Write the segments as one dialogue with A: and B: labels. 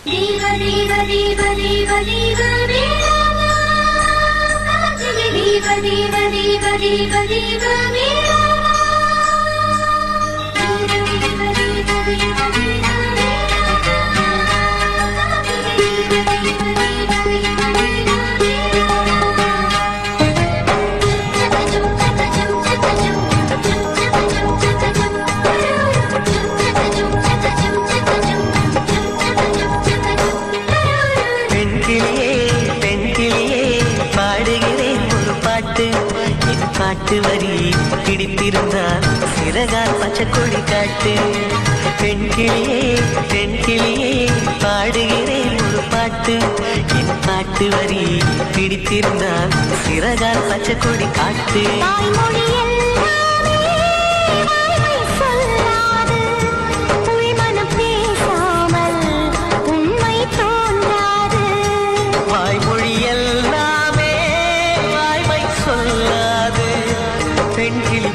A: தேவ தேவ தேவ தேவ தேவ வேளாவா தேவ தேவ தேவ தேவ தேவ வேளாவா தேவ தேவ தேவ தேவ
B: பாட்டு வரி பிடித்திருந்தால் சிறகால் பச்சைக்கொடி காட்டு. பெண் கிளியே பெண் கிளியே பாடுகிறேன் ஒரு பாட்டு. என் பாட்டு வரி பிடித்திருந்தால் சிறகால் பச்சைக்கொடி காட்டு.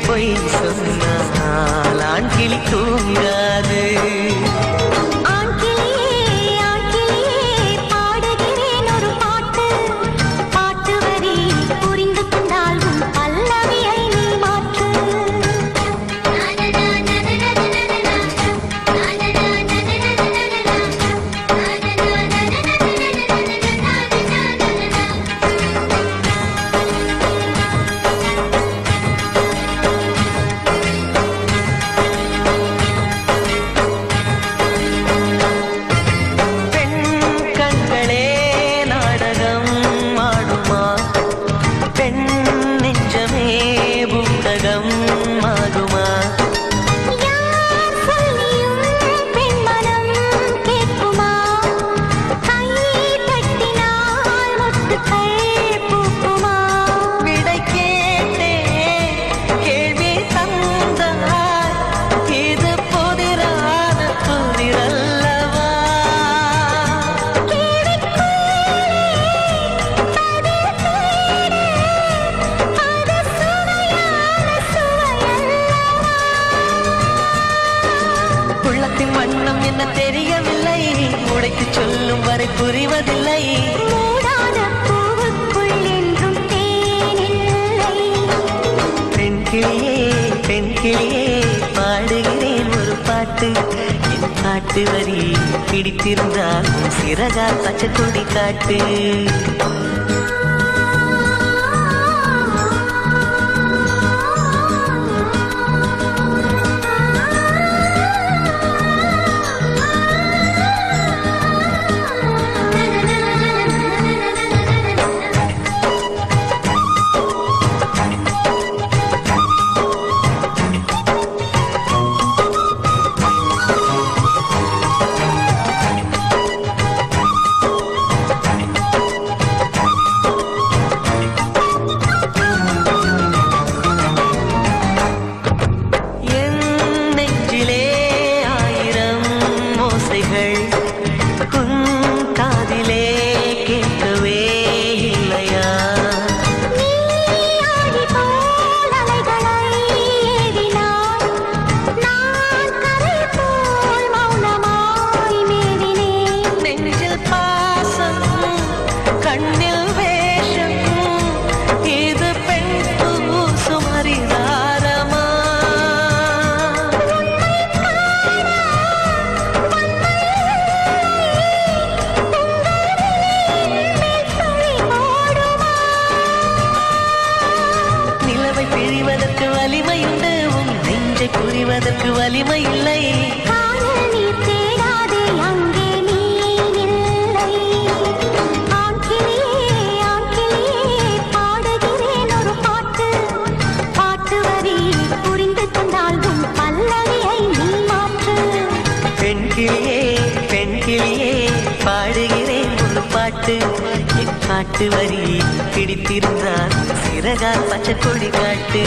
B: பொய் சொன்னால் ஆண் கிளி தூங்காது. வண்ணம் என்ன தெரியவில்லை, உடைத்து சொல்லும் வரை புரிவதில்லை. பெண் கிளியே பெண் கிளியே பாடுகிறேன் ஒரு பாட்டு. என் பாட்டு வரி பிடித்திருந்தால் சிறகால் பச்சைக்கொடி காட்டு. புரிவதற்கு வலிமை இல்லை. பெண் கிளியே பெண் கிளியே பாடுகிறேன் ஒரு பாட்டு. என் பாட்டு வரி பிடித்திருந்தால் சிறகால் பச்சைக்கொடி காட்டு.